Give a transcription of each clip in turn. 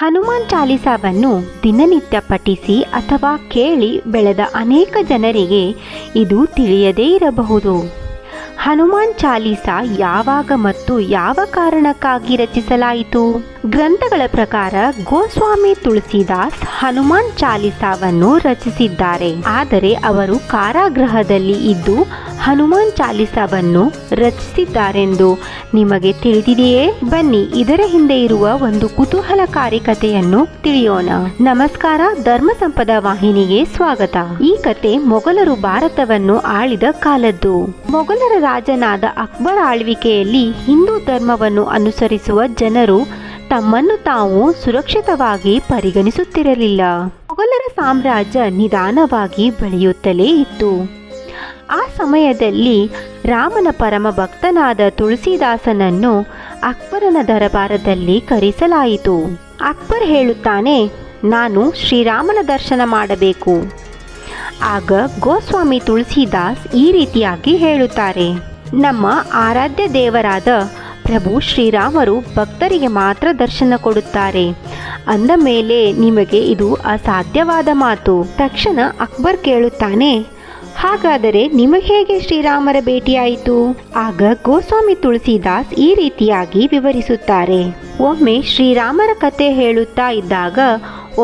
ಹನುಮಾನ್ ಚಾಲಿಸಾವನ್ನು ದಿನನಿತ್ಯ ಪಠಿಸಿ ಅಥವಾ ಕೇಳಿ ಬೆಳೆದ ಅನೇಕ ಜನರಿಗೆ ಇದು ತಿಳಿಯದೇ ಇರಬಹುದು. ಹನುಮಾನ್ ಚಾಲಿಸಾ ಯಾವಾಗ ಮತ್ತು ಯಾವ ಕಾರಣಕ್ಕಾಗಿ ರಚಿಸಲಾಯಿತು? ಗ್ರಂಥಗಳ ಪ್ರಕಾರ ಗೋಸ್ವಾಮಿ ತುಳಸಿದಾಸ್ ಹನುಮಾನ್ ಚಾಲಿಸಾವನ್ನು ರಚಿಸಿದ್ದಾರೆ. ಆದರೆ ಅವರು ಕಾರಾಗೃಹದಲ್ಲಿ ಇದ್ದು ಹನುಮಾನ್ ಚಾಲಿಸಾವನ್ನು ರಚಿಸಿದ್ದಾರೆಂದು ನಿಮಗೆ ತಿಳಿದಿದೆಯೇ? ಬನ್ನಿ ಇದರ ಹಿಂದೆ ಇರುವ ಒಂದು ಕುತೂಹಲಕಾರಿ ಕಥೆಯನ್ನು ತಿಳಿಯೋಣ. ನಮಸ್ಕಾರ, ಧರ್ಮ ಸಂಪದ ವಾಹಿನಿಗೆ ಸ್ವಾಗತ. ಈ ಕತೆ ಮೊಘಲರು ಭಾರತವನ್ನು ಆಳಿದ ಕಾಲದ್ದು. ಮೊಘಲರ ರಾಜನಾದ ಅಕ್ಬರ್ ಆಳ್ವಿಕೆಯಲ್ಲಿ ಹಿಂದೂ ಧರ್ಮವನ್ನು ಅನುಸರಿಸುವ ಜನರು ತಮ್ಮನ್ನು ತಾವು ಸುರಕ್ಷಿತವಾಗಿ ಪರಿಗಣಿಸುತ್ತಿರಲಿಲ್ಲ. ಮೊಘಲರ ಸಾಮ್ರಾಜ್ಯ ನಿಧಾನವಾಗಿ ಬೆಳೆಯುತ್ತಲೇ ಇತ್ತು. ಆ ಸಮಯದಲ್ಲಿ ರಾಮನ ಪರಮ ಭಕ್ತನಾದ ತುಳಸಿದಾಸನನ್ನು ಅಕ್ಬರನ ದರಬಾರದಲ್ಲಿ ಕರೆಸಲಾಯಿತು. ಅಕ್ಬರ್ ಹೇಳುತ್ತಾನೆ, ನಾನು ಶ್ರೀರಾಮನ ದರ್ಶನ ಮಾಡಬೇಕು. ಆಗ ಗೋಸ್ವಾಮಿ ತುಳಸಿದಾಸ್ ಈ ರೀತಿಯಾಗಿ ಹೇಳುತ್ತಾರೆ, ನಮ್ಮ ಆರಾಧ್ಯ ದೇವರಾದ ಪ್ರಭು ಶ್ರೀರಾಮರು ಭಕ್ತರಿಗೆ ಮಾತ್ರ ದರ್ಶನ ಕೊಡುತ್ತಾರೆ. ಅಂದ ಮೇಲೆ ನಿಮಗೆ ಇದು ಅಸಾಧ್ಯವಾದ ಮಾತು. ತಕ್ಷಣ ಅಕ್ಬರ್ ಕೇಳುತ್ತಾನೆ, ಹಾಗಾದರೆ ನಿಮಗೆ ಹೇಗೆ ಶ್ರೀರಾಮರ ಭೇಟಿಯಾಯಿತು? ಆಗ ಗೋಸ್ವಾಮಿ ತುಳಸಿದಾಸ್ ಈ ರೀತಿಯಾಗಿ ವಿವರಿಸುತ್ತಾರೆ, ಒಮ್ಮೆ ಶ್ರೀರಾಮರ ಕತೆ ಹೇಳುತ್ತಾ ಇದ್ದಾಗ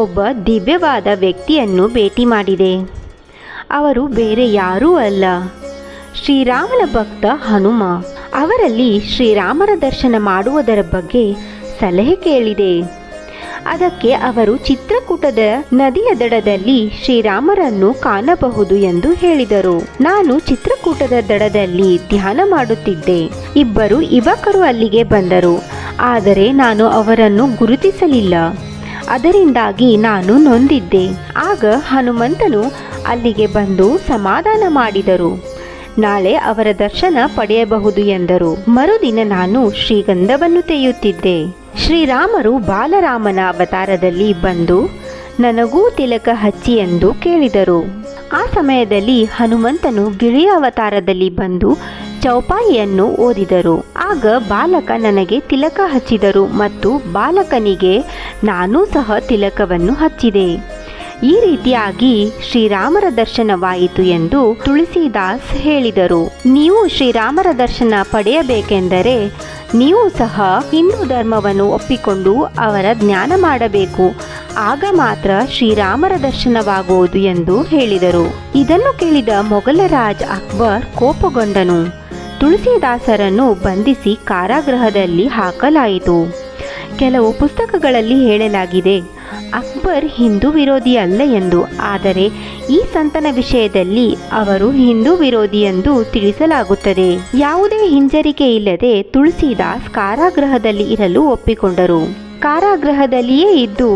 ಒಬ್ಬ ದಿವ್ಯವಾದ ವ್ಯಕ್ತಿಯನ್ನು ಭೇಟಿ ಮಾಡಿದೆ. ಅವರು ಬೇರೆ ಯಾರೂ ಅಲ್ಲ, ಶ್ರೀರಾಮನ ಭಕ್ತ ಹನುಮ. ಅವರಲ್ಲಿ ಶ್ರೀರಾಮರ ದರ್ಶನ ಮಾಡುವುದರ ಬಗ್ಗೆ ಸಲಹೆ ಕೇಳಿದೆ. ಅದಕ್ಕೆ ಅವರು ಚಿತ್ರಕೂಟದ ನದಿಯ ದಡದಲ್ಲಿ ಶ್ರೀರಾಮರನ್ನು ಕಾಣಬಹುದು ಎಂದು ಹೇಳಿದರು. ನಾನು ಚಿತ್ರಕೂಟದ ದಡದಲ್ಲಿ ಧ್ಯಾನ ಮಾಡುತ್ತಿದ್ದೆ. ಇಬ್ಬರು ಯುವಕರು ಅಲ್ಲಿಗೆ ಬಂದರು. ಆದರೆ ನಾನು ಅವರನ್ನು ಗುರುತಿಸಲಿಲ್ಲ. ಅದರಿಂದಾಗಿ ನಾನು ನೊಂದಿದ್ದೆ. ಆಗ ಹನುಮಂತನು ಅಲ್ಲಿಗೆ ಬಂದು ಸಮಾಧಾನ ಮಾಡಿದರು. ನಾಳೆ ಅವರ ದರ್ಶನ ಪಡೆಯಬಹುದು ಎಂದರು. ಮರುದಿನ ನಾನು ಶ್ರೀಗಂಧವನ್ನು ತೆಗೆಯುತ್ತಿದ್ದೆ. ಶ್ರೀರಾಮರು ಬಾಲರಾಮನ ಅವತಾರದಲ್ಲಿ ಬಂದು ನನಗೂ ತಿಲಕ ಹಚ್ಚಿ ಎಂದು ಕೇಳಿದರು. ಆ ಸಮಯದಲ್ಲಿ ಹನುಮಂತನು ಗಿಳಿಯ ಅವತಾರದಲ್ಲಿ ಬಂದು ಚೌಪಾಯಿಯನ್ನು ಓದಿದರು. ಆಗ ಬಾಲಕ ನನಗೆ ತಿಲಕ ಹಚ್ಚಿದರು ಮತ್ತು ಬಾಲಕನಿಗೆ ನಾನೂ ಸಹ ತಿಲಕವನ್ನು ಹಚ್ಚಿದೆ. ಈ ರೀತಿಯಾಗಿ ಶ್ರೀರಾಮರ ದರ್ಶನವಾಯಿತು ಎಂದು ತುಳಸಿದಾಸ್ ಹೇಳಿದರು. ನೀವು ಶ್ರೀರಾಮರ ದರ್ಶನ ಪಡೆಯಬೇಕೆಂದರೆ ನೀವು ಸಹ ಹಿಂದೂ ಧರ್ಮವನ್ನು ಒಪ್ಪಿಕೊಂಡು ಅವರ ಜ್ಞಾನ ಮಾಡಬೇಕು. ಆಗ ಮಾತ್ರ ಶ್ರೀರಾಮರ ದರ್ಶನವಾಗುವುದು ಎಂದು ಹೇಳಿದರು. ಇದನ್ನು ಕೇಳಿದ ಮೊಘಲ ರಾಜ ಅಕ್ಬರ್ ಕೋಪಗೊಂಡನು. ತುಳಸಿದಾಸರನ್ನು ಬಂಧಿಸಿ ಕಾರಾಗೃಹದಲ್ಲಿ ಹಾಕಲಾಯಿತು. ಕೆಲವು ಪುಸ್ತಕಗಳಲ್ಲಿ ಹೇಳಲಾಗಿದೆ ಅಕ್ಬರ್ ಹಿಂದೂ ವಿರೋಧಿ ಅಲ್ಲ ಎಂದು. ಆದರೆ ಈ ಸಂತನ ವಿಷಯದಲ್ಲಿ ಅವರು ಹಿಂದೂ ವಿರೋಧಿ ಎಂದು ತಿಳಿಸಲಾಗುತ್ತದೆ. ಯಾವುದೇ ಹಿಂಜರಿಕೆ ಇಲ್ಲದೆ ತುಳಸಿದಾಸ್ ಕಾರಾಗೃಹದಲ್ಲಿ ಇರಲು ಒಪ್ಪಿಕೊಂಡರು. ಕಾರಾಗೃಹದಲ್ಲಿಯೇ ಇದ್ದು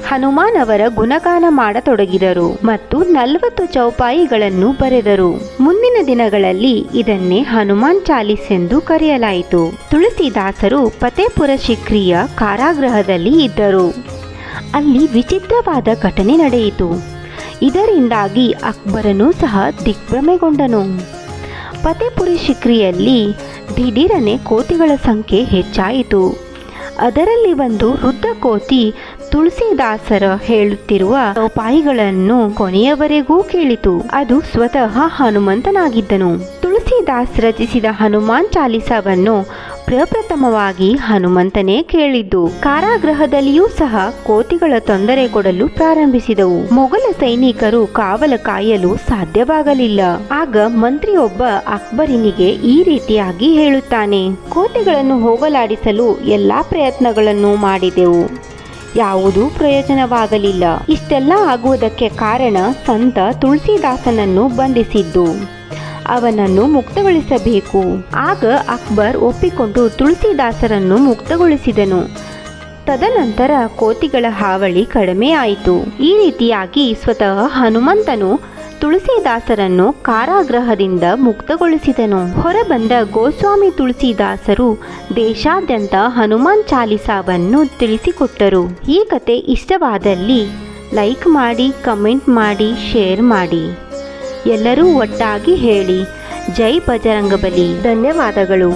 ಹನುಮಾನ್ ಅವರ ಗುಣಗಾನ ಮಾಡತೊಡಗಿದರು ಮತ್ತು 40 ಚೌಪಾಯಿಗಳನ್ನು ಬರೆದರು. ಮುಂದಿನ ದಿನಗಳಲ್ಲಿ ಇದನ್ನೇ ಹನುಮಾನ್ ಚಾಲಿಸ್ ಎಂದು ಕರೆಯಲಾಯಿತು. ತುಳಸಿದಾಸರು ಫತೇಪುರ ಸಿಕ್ರಿಯ ಕಾರಾಗೃಹದಲ್ಲಿ ಇದ್ದರು. ಅಲ್ಲಿ ವಿಚಿತ್ರವಾದ ಘಟನೆ ನಡೆಯಿತು. ಇದರಿಂದಾಗಿ ಅಕ್ಬರನು ಸಹ ದಿಗ್ಭ್ರಮೆಗೊಂಡನು. ಫತೇಪುರ ಸಿಕ್ರಿಯಲ್ಲಿ ದಿಢೀರನೆ ಕೋತಿಗಳ ಸಂಖ್ಯೆ ಹೆಚ್ಚಾಯಿತು. ಅದರಲ್ಲಿ ಒಂದು ವೃದ್ಧ ಕೋತಿ ತುಳಸಿದಾಸರ ಹೇಳುತ್ತಿರುವ ಚೌಪಾಯಿಗಳನ್ನು ಕೊನೆಯವರೆಗೂ ಕೇಳಿತು. ಅದು ಸ್ವತಃ ಹನುಮಂತನಾಗಿದ್ದನು. ತುಳಸಿದಾಸ್ ರಚಿಸಿದ ಹನುಮಾನ್ ಚಾಲಿಸಾವನ್ನು ಪ್ರಪ್ರಥಮವಾಗಿ ಹನುಮಂತನೇ ಕೇಳಿದ್ದು. ಕಾರಾಗೃಹದಲ್ಲಿಯೂ ಸಹ ಕೋತಿಗಳ ತೊಂದರೆ ಕೊಡಲು ಪ್ರಾರಂಭಿಸಿದವು. ಮೊಘಲ ಸೈನಿಕರು ಕಾವಲು ಕಾಯಲು ಸಾಧ್ಯವಾಗಲಿಲ್ಲ. ಆಗ ಮಂತ್ರಿಯೊಬ್ಬ ಅಕ್ಬರನಿಗೆ ಈ ರೀತಿಯಾಗಿ ಹೇಳುತ್ತಾನೆ, ಕೋತಿಗಳನ್ನು ಹೋಗಲಾಡಿಸಲು ಎಲ್ಲಾ ಪ್ರಯತ್ನಗಳನ್ನು ಮಾಡಿದೆವು, ಯಾವುದೂ ಪ್ರಯೋಜನವಾಗಲಿಲ್ಲ. ಇಷ್ಟೆಲ್ಲ ಆಗುವುದಕ್ಕೆ ಕಾರಣ ಸಂತ ತುಳಸಿದಾಸನನ್ನು ಬಂಧಿಸಿದ್ದು. ಅವನನ್ನು ಮುಕ್ತಗೊಳಿಸಬೇಕು. ಆಗ ಅಕ್ಬರ್ ಒಪ್ಪಿಕೊಂಡು ತುಳಸಿದಾಸರನ್ನು ಮುಕ್ತಗೊಳಿಸಿದನು. ತದನಂತರ ಕೋತಿಗಳ ಹಾವಳಿ ಕಡಿಮೆಯಾಯಿತು. ಈ ರೀತಿಯಾಗಿ ಸ್ವತಃ ಹನುಮಂತನು ತುಳಸಿದಾಸರನ್ನು ಕಾರಾಗೃಹದಿಂದ ಮುಕ್ತಗೊಳಿಸಿದನು. ಹೊರಬಂದ ಗೋಸ್ವಾಮಿ ತುಳಸಿದಾಸರು ದೇಶಾದ್ಯಂತ ಹನುಮಾನ್ ಚಾಲಿಸಾವನ್ನು ತಿಳಿಸಿಕೊಟ್ಟರು. ಈ ಕತೆ ಇಷ್ಟವಾದಲ್ಲಿ ಲೈಕ್ ಮಾಡಿ, ಕಮೆಂಟ್ ಮಾಡಿ, ಶೇರ್ ಮಾಡಿ. ಎಲ್ಲರೂ ಒಟ್ಟಾಗಿ ಹೇಳಿ, ಜೈ ಬಜರಂಗಬಲಿ. ಧನ್ಯವಾದಗಳು.